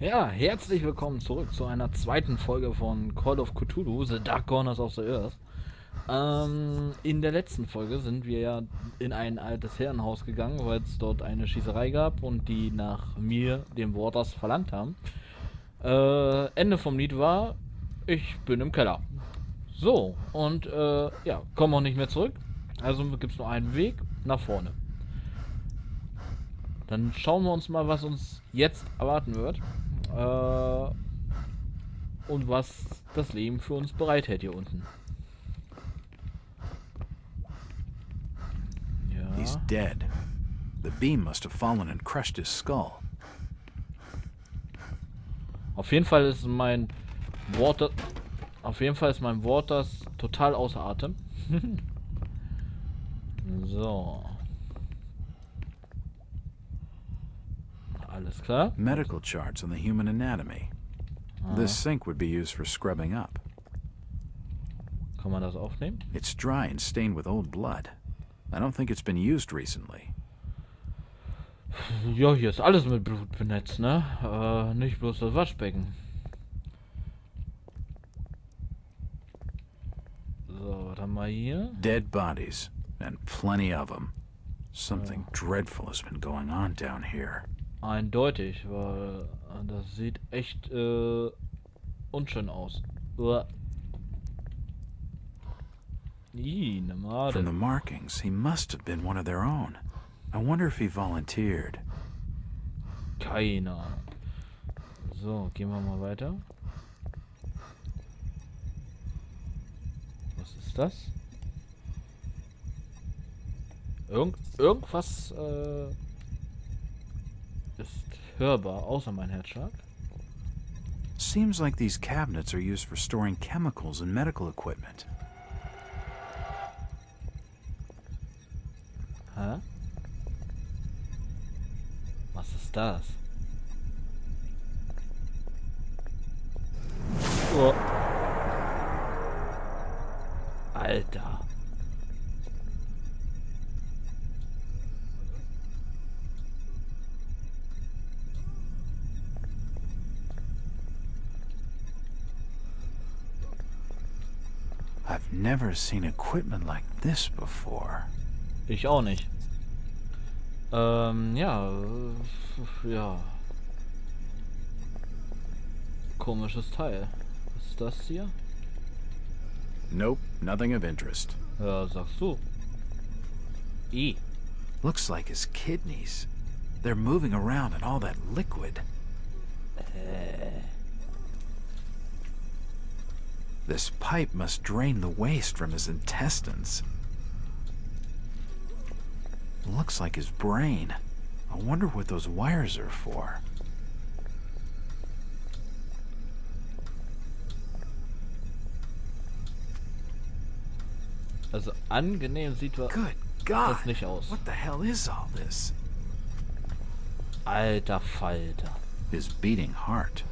Ja, herzlich willkommen zurück zu einer zweiten Folge von Call of Cthulhu, The Dark Corners of the Earth. In der letzten Folge sind wir ja in ein altes Herrenhaus gegangen, weil es dort eine Schießerei gab und die nach mir, dem Warders, verlangt haben. Ende vom Lied war, ich bin im Keller. So, und ja, kommen auch nicht mehr zurück. Also gibt es nur einen Weg nach vorne. Dann schauen wir uns mal, was uns jetzt erwarten wird. Und was das Leben für uns bereithält hier unten. He's Ja. dead. The beam must have fallen and crushed his skull. Auf jeden Fall ist mein Wort. Auf jeden Fall ist mein Wort das total außer Atem. So. Alles klar. Medical charts on the human anatomy. This sink would be used for scrubbing up. Kann man das aufnehmen? It's dry and stained with old blood. I don't think it's been used recently. Ja, hier ist alles mit Blut benetzt, ne? Nicht bloß das Waschbecken. So, was haben wir hier? Dead bodies, and plenty of them. Something dreadful has been going on down here. Eindeutig, weil das sieht echt unschön aus. Uah. Ih, ne From the Made. markings, he must have been one of their own. I wonder if he volunteered. Keine Ahnung. So, gehen wir mal weiter. Was ist das? Irgendwas ist hörbar, außer mein Herzschlag. Seems like these cabinets are used for storing chemicals and medical equipment. Hä? Was ist das? Oh. Alter. I've never seen equipment like this before. Ich auch nicht. Ja. Ja. Komisches Teil. Was ist das hier? Nope, nothing of interest. Ja, sagst du. Looks like his kidneys. They're moving around in all that liquid. This pipe must drain the waste from his intestines. Looks like his brain. I wonder what those wires are for. Also angenehm sieht Good das God! nicht aus. What the hell is all this? Alter Falter. His beating heart.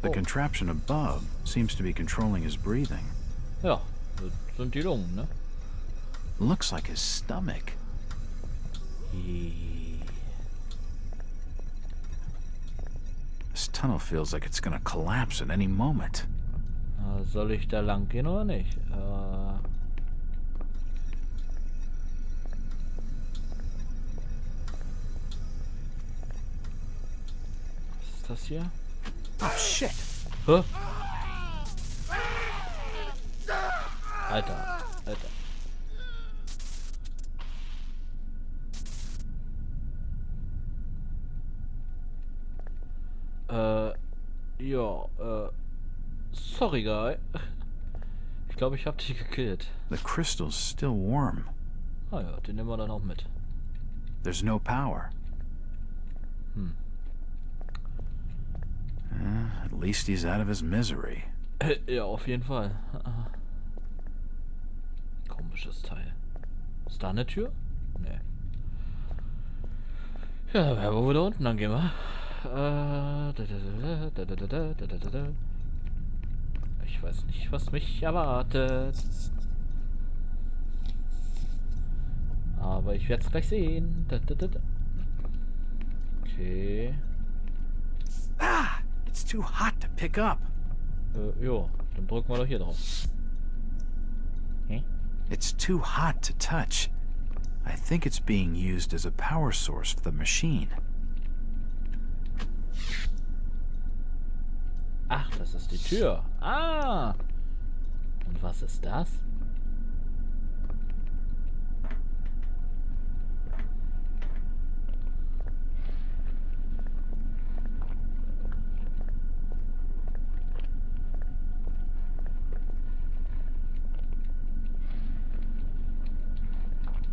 The Oh. contraption above seems to be controlling his breathing. Ja, das sind die Lungen, ne? Looks like his stomach. This tunnel feels like it's gonna collapse at any moment. Soll ich da lang gehen oder nicht? Was ist das hier? Oh shit! Hä? Alter, Alter. Ja, sorry, Guy. Ich glaube, ich hab dich gekillt. The crystal's still warm. Ah ja, den nehmen wir dann auch mit. There's no power. At least he's out of his misery. Ja, auf jeden Fall. Komisches Teil. Ist da eine Tür? Nee. Ja, wer wo wir da unten dann gehen wir? Ich weiß nicht, was mich erwartet. Aber ich werde es gleich sehen. Okay. It's too hot to pick up. Jo, dann drücken wir doch hier drauf. Hä? It's too hot to touch. I think it's being used as a power source for the machine. Ach, das ist die Tür. Ah! Und was ist das?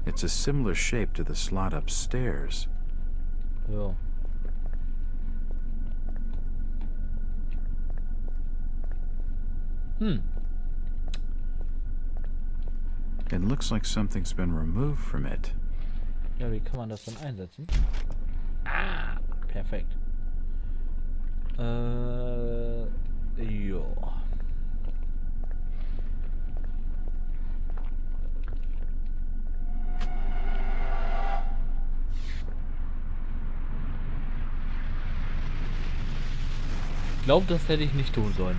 It's a similar shape to the slot upstairs. Ja. It looks like something's been removed from it. Ja, wie kann man das denn einsetzen? Ah, perfekt. Jo. Ich glaube, das hätte ich nicht tun sollen.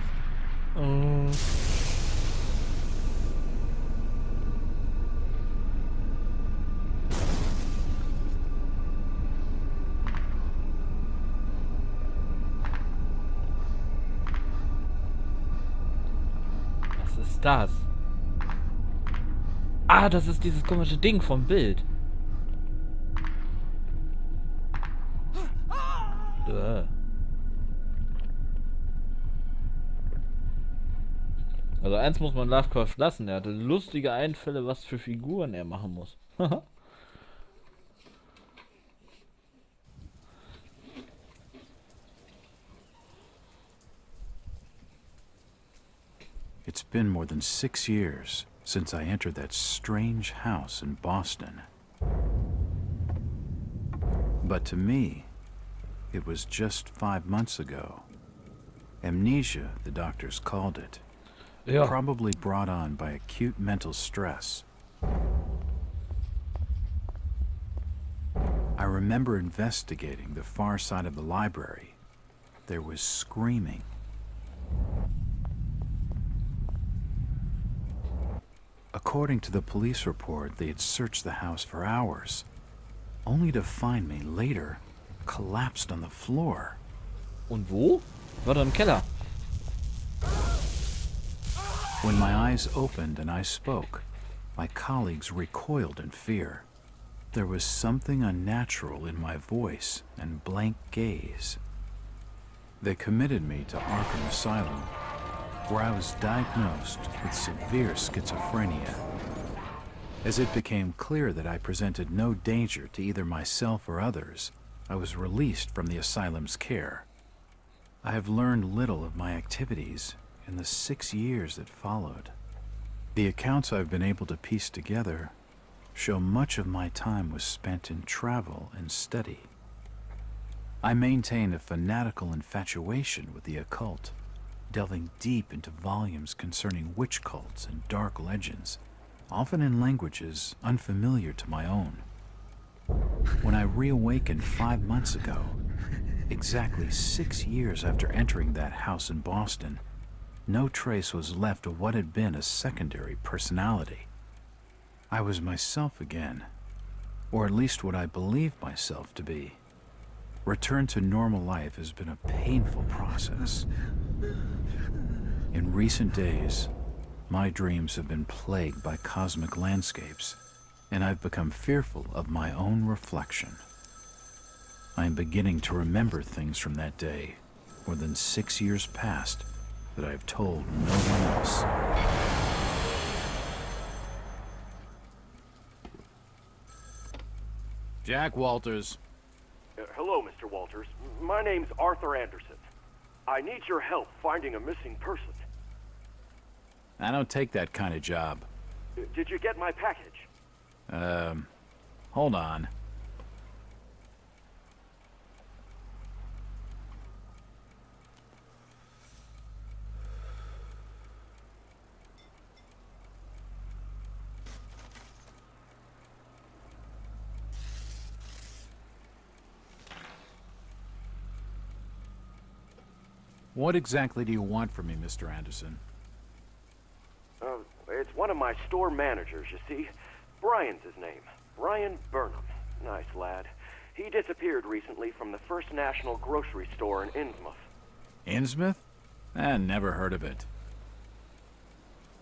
Was ist das? Ah, das ist dieses komische Ding vom Bild. Also eins muss man Lovecraft lassen, er hatte lustige Einfälle, was für Figuren er machen muss. It's been more than 6 years since I entered that strange house in Boston. But to me, it was just 5 months ago. Amnesia, the doctors called it. Ja. Probably brought on by acute mental stress. I remember investigating the far side of the library. There was screaming. According to the police report, they had searched the house for hours, only to find me later collapsed on the floor. Und wo? War da im Keller. When my eyes opened and I spoke, my colleagues recoiled in fear. There was something unnatural in my voice and blank gaze. They committed me to Arkham Asylum, where I was diagnosed with severe schizophrenia. As it became clear that I presented no danger to either myself or others, I was released from the asylum's care. I have learned little of my activities in the 6 years that followed. The accounts I've been able to piece together show much of my time was spent in travel and study. I maintain a fanatical infatuation with the occult, delving deep into volumes concerning witch cults and dark legends, often in languages unfamiliar to my own. When I reawakened 5 months ago, exactly 6 years after entering that house in Boston, no trace was left of what had been a secondary personality. I was myself again, or at least what I believed myself to be. Return to normal life has been a painful process. In recent days, my dreams have been plagued by cosmic landscapes, and I've become fearful of my own reflection. I am beginning to remember things from that day, more than 6 years past, that I've told no one else. Jack Walters. Hello, Mr. Walters. My name's Arthur Anderson. I need your help finding a missing person. I don't take that kind of job. Did you get my package? Hold on. What exactly do you want from me, Mr. Anderson? It's one of my store managers, you see. Brian's his name. Brian Burnham. Nice lad. He disappeared recently from the First National grocery store in Insmouth. Insmouth? Never heard of it.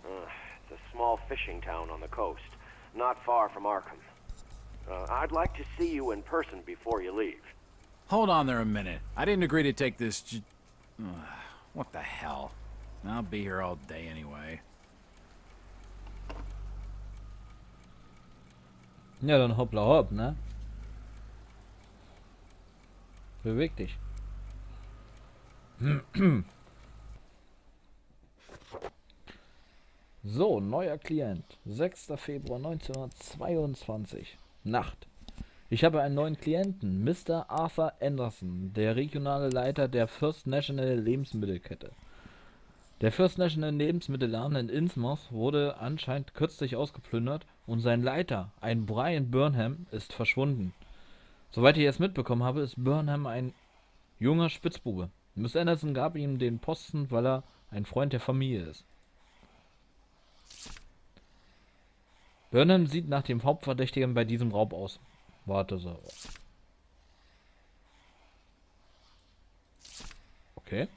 It's a small fishing town on the coast, not far from Arkham. I'd like to see you in person before you leave. Hold on there a minute. I didn't agree to take this what the hell? I'll be here all day anyway. Ja, dann hoppla hopp, ne? Beweg dich. So, neuer Klient. 6. Februar 1922. Nacht. Ich habe einen neuen Klienten, Mr. Arthur Anderson, der regionale Leiter der First National Lebensmittelkette. Der First National Lebensmittelladen in Insmouth wurde anscheinend kürzlich ausgeplündert und sein Leiter, ein Brian Burnham, ist verschwunden. Soweit ich es mitbekommen habe, ist Burnham ein junger Spitzbube. Miss Anderson gab ihm den Posten, weil er ein Freund der Familie ist. Burnham sieht nach dem Hauptverdächtigen bei diesem Raub aus. Warte so. Okay.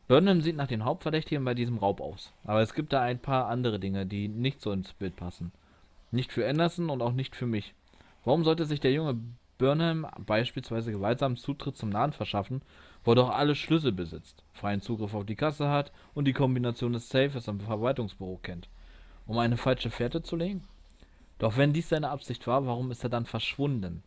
Burnham sieht nach den Hauptverdächtigen bei diesem Raub aus. Aber es gibt da ein paar andere Dinge, die nicht so ins Bild passen. Nicht für Anderson und auch nicht für mich. Warum sollte sich der junge Burnham beispielsweise gewaltsam Zutritt zum Laden verschaffen, wo er doch alle Schlüssel besitzt, freien Zugriff auf die Kasse hat und die Kombination des Safes im Verwaltungsbüro kennt? Um eine falsche Fährte zu legen? Doch wenn dies seine Absicht war, warum ist er dann verschwunden?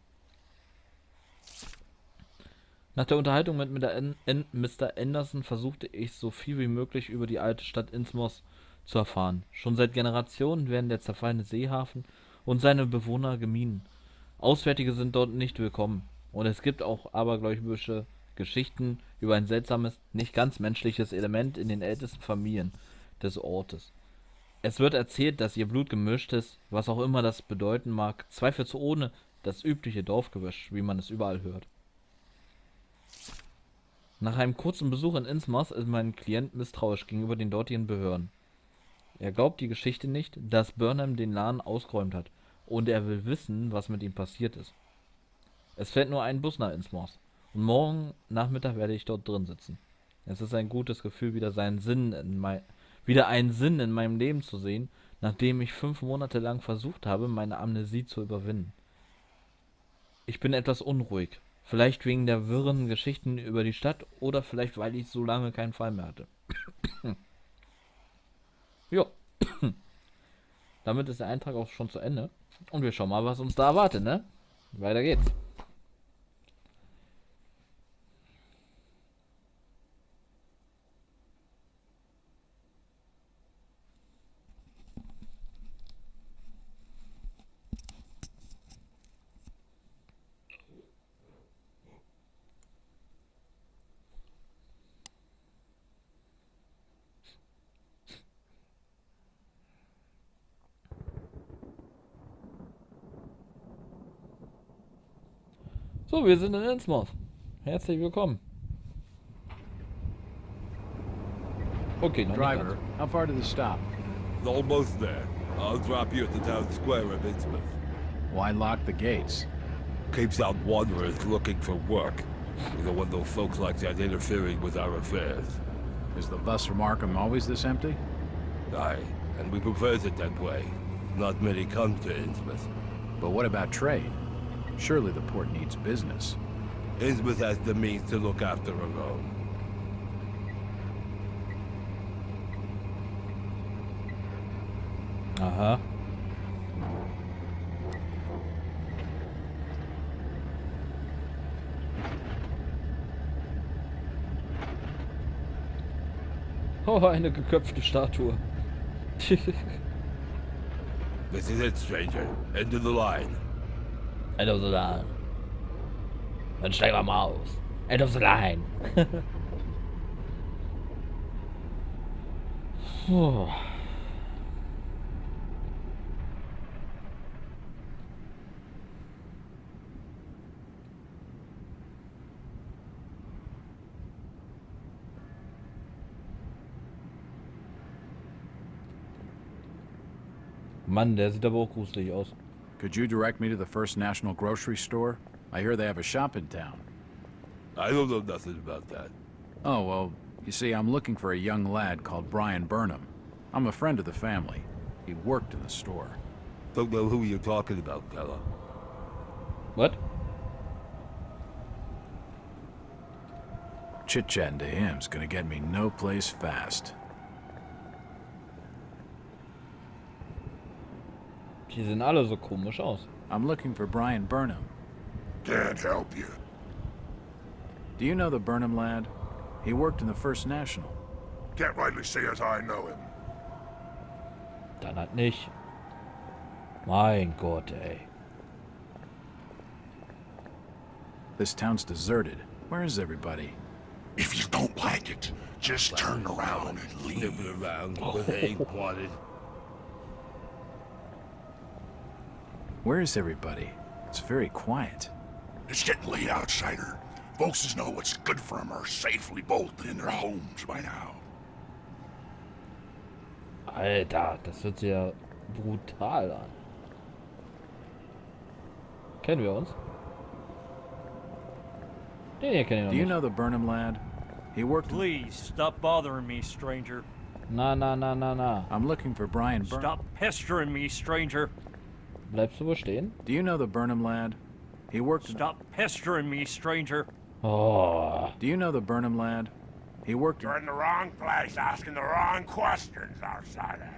Nach der Unterhaltung mit Mr. Anderson versuchte ich, so viel wie möglich über die alte Stadt Insmouth zu erfahren. Schon seit Generationen werden der zerfallene Seehafen und seine Bewohner gemieden. Auswärtige sind dort nicht willkommen. Und es gibt auch abergläubische Geschichten über ein seltsames, nicht ganz menschliches Element in den ältesten Familien des Ortes. Es wird erzählt, dass ihr Blut gemischt ist, was auch immer das bedeuten mag, zweifelsohne das übliche Dorfgewäsch, wie man es überall hört. Nach einem kurzen Besuch in Insmouth ist mein Klient misstrauisch gegenüber den dortigen Behörden. Er glaubt die Geschichte nicht, dass Burnham den Laden ausgeräumt hat, und er will wissen, was mit ihm passiert ist. Es fährt nur ein Bus nach Insmouth, und morgen Nachmittag werde ich dort drin sitzen. Es ist ein gutes Gefühl, wieder einen Sinn in meinem Leben zu sehen, nachdem ich 5 Monate lang versucht habe, meine Amnesie zu überwinden. Ich bin etwas unruhig. Vielleicht wegen der wirren Geschichten über die Stadt oder vielleicht, weil ich so lange keinen Fall mehr hatte. Jo. Damit ist der Eintrag auch schon zu Ende. Und wir schauen mal, was uns da erwartet, ne? Weiter geht's. So, wir sind in Insmouth. Herzlich willkommen. Okay, noch nicht Driver, ganz. how far to the stop? Almost there. I'll drop you at the town square of Insmouth. Why lock the gates? Keeps out wanderers looking for work. You know when those folks like that interfering with our affairs. Is the bus from Arkham always this empty? Aye, and we prefers it that way. Not many come to Insmouth. But what about trade? Surely the port needs business. Insmouth has the means to look after her own. Aha. Oh, eine geköpfte Statue. This is it, stranger. End of the line. End of the line. Dann steigen wir mal aus. End of the line. Puh. Mann, der sieht aber auch gruselig aus. Could you direct me to the First National Grocery Store? I hear they have a shop in town. I don't know nothing about that. Oh, well, you see, I'm looking for a young lad called Brian Burnham. I'm a friend of the family. He worked in the store. Don't know who you're talking about, fella. What? Chit-chatting to him's gonna get me no place fast. Die sehen alle so komisch aus. I'm looking for Brian Burnham. Can't help you. Do you know the Burnham lad? He worked in the First National. Can't rightly say as I know him. Dann halt nicht. Mein Gott, ey. This town's deserted. Where is everybody? If you don't like it, just turn around and leave. Sniffing around, but they ain't wanted. Where is everybody? It's very quiet. It's getting late, outsider. Folks know what's good for 'em are safely bolted in their homes by now. Alter, das hört sich ja brutal an. Kennen wir uns? Den hier kennen wir Do you noch know the Burnham lad? He worked. Please, stop bothering me, stranger. Na. I'm looking for Brian Burnham. Stop pestering me, stranger. Bleibst du wohl stehen? Do you know the Burnham lad? He worked. Stop pestering me, stranger. Oh. Do you know the Burnham lad? He worked. You're in the wrong place asking the wrong questions, outsider.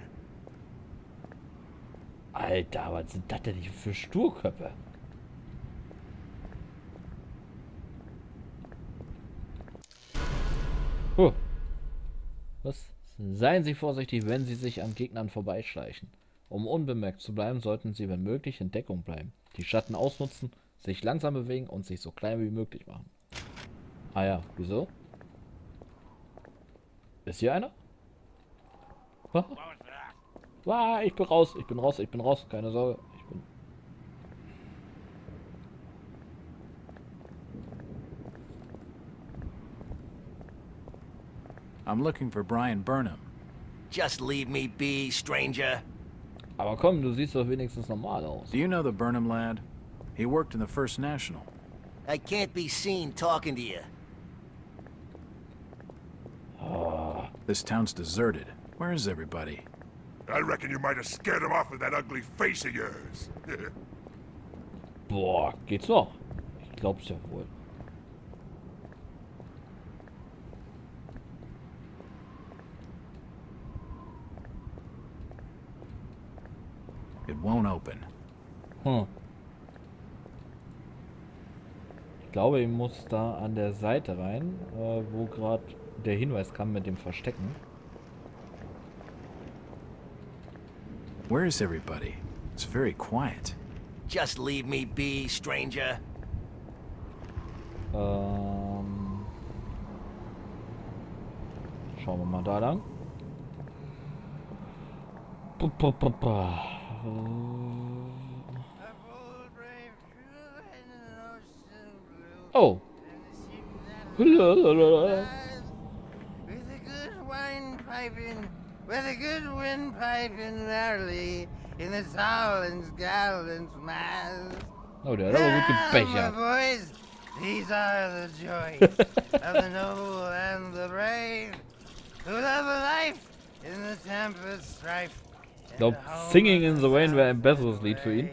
Alter, was sind das denn hier für Sturköpfe? Was? Seien Sie vorsichtig, wenn Sie sich an Gegnern vorbeischleichen. Um unbemerkt zu bleiben, sollten Sie, wenn möglich, in Deckung bleiben. Die Schatten ausnutzen, sich langsam bewegen und sich so klein wie möglich machen. Ah ja, wieso? Ist hier einer? Ich bin raus, keine Sorge. I'm looking for Brian Burnham. Just leave me be, stranger. Aber komm, du siehst doch wenigstens normal aus. Do you know the Burnham lad? He worked in the First National. I can't be seen talking to you. This town's deserted. Where is everybody? I reckon you might have scared him off with that ugly face of yours. Boah, geht's noch? Ich glaub's ja wohl. It won't open. Ich glaube, ich muss da an der Seite rein, wo gerade der Hinweis kam mit dem Verstecken. Where is everybody? It's very quiet. Just leave me be, stranger. Schauen wir mal da lang. Oh. With a good wine piping, with a good wind piping early in the Solens Gallants Mass. Oh, der hat aber gut gebechert. Boys, these are the joys of the noble and the brave who love a life in the tempest strife. Ich glaube, Singing in the Rain wäre ein besseres Lied für ihn.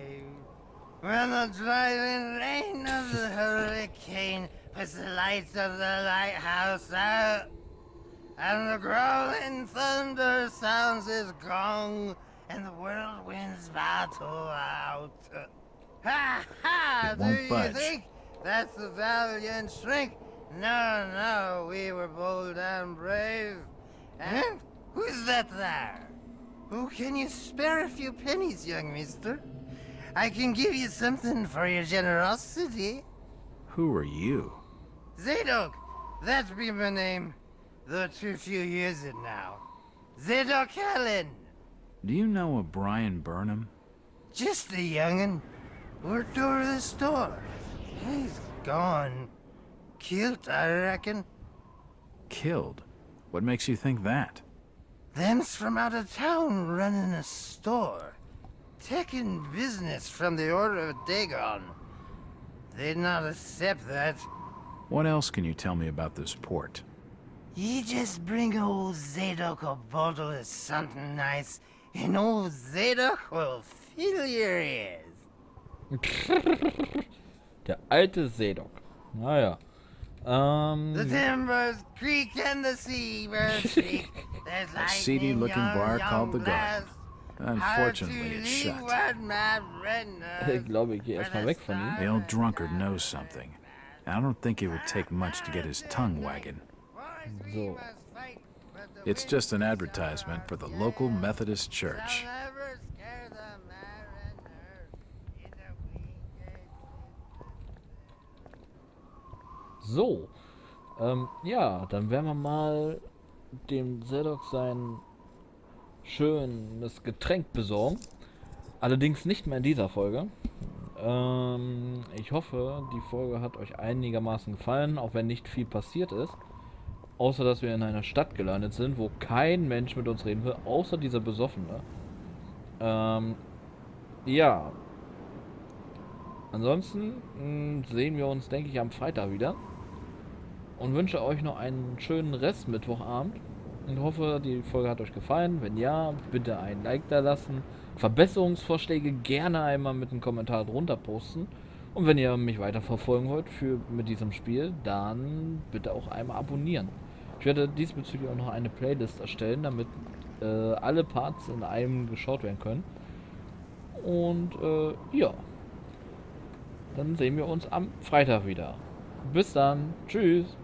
When the driving rain of the hurricane puts the lights of the lighthouse out, and the growling thunder sounds his gong, and the whirlwinds battle out. Ha ha! Do won't you budge. think that's the valiant shrink? No, we were bold and brave. And who's that there? Oh, can you spare a few pennies, young mister? I can give you something for your generosity. Who are you? Zadok, that be my name, though too few years it now. Zadok Allen, Do you know a Brian Burnham? just a young'un, worked over the store. He's gone. Killed, I reckon. Killed? What makes you think that? Them's from out of town running a store. taking business from the Order of Dagon. They'd not accept that. What else can you tell me about this port? You just bring old Zadok a bottle of something nice, and old Zadok will fill your ears. Der alte Zadok. Naja. The timbers creak and the seabirds shriek. There's A seedy-looking bar called the Garden. Unfortunately, it's shut. Ich glaube, ich gehe erstmal weg von ihm. The old drunkard knows something. I don't think it would take much to get his tongue wagging. So. It's just an advertisement for the local Methodist church. So. Ja, dann werden wir mal dem Zadok sein schönes Getränk besorgen. Allerdings nicht mehr in dieser Folge. Ich hoffe, die Folge hat euch einigermaßen gefallen, auch wenn nicht viel passiert ist. Außer, dass wir in einer Stadt gelandet sind, wo kein Mensch mit uns reden will, außer dieser Besoffene. Ja. Ansonsten sehen wir uns, denke ich, am Freitag wieder. Und wünsche euch noch einen schönen Rest Mittwochabend. Und hoffe, die Folge hat euch gefallen. Wenn ja, bitte ein Like da lassen. Verbesserungsvorschläge gerne einmal mit einem Kommentar drunter posten. Und wenn ihr mich weiter verfolgen wollt mit diesem Spiel, dann bitte auch einmal abonnieren. Ich werde diesbezüglich auch noch eine Playlist erstellen, damit alle Parts in einem geschaut werden können. Und ja, dann sehen wir uns am Freitag wieder. Bis dann. Tschüss.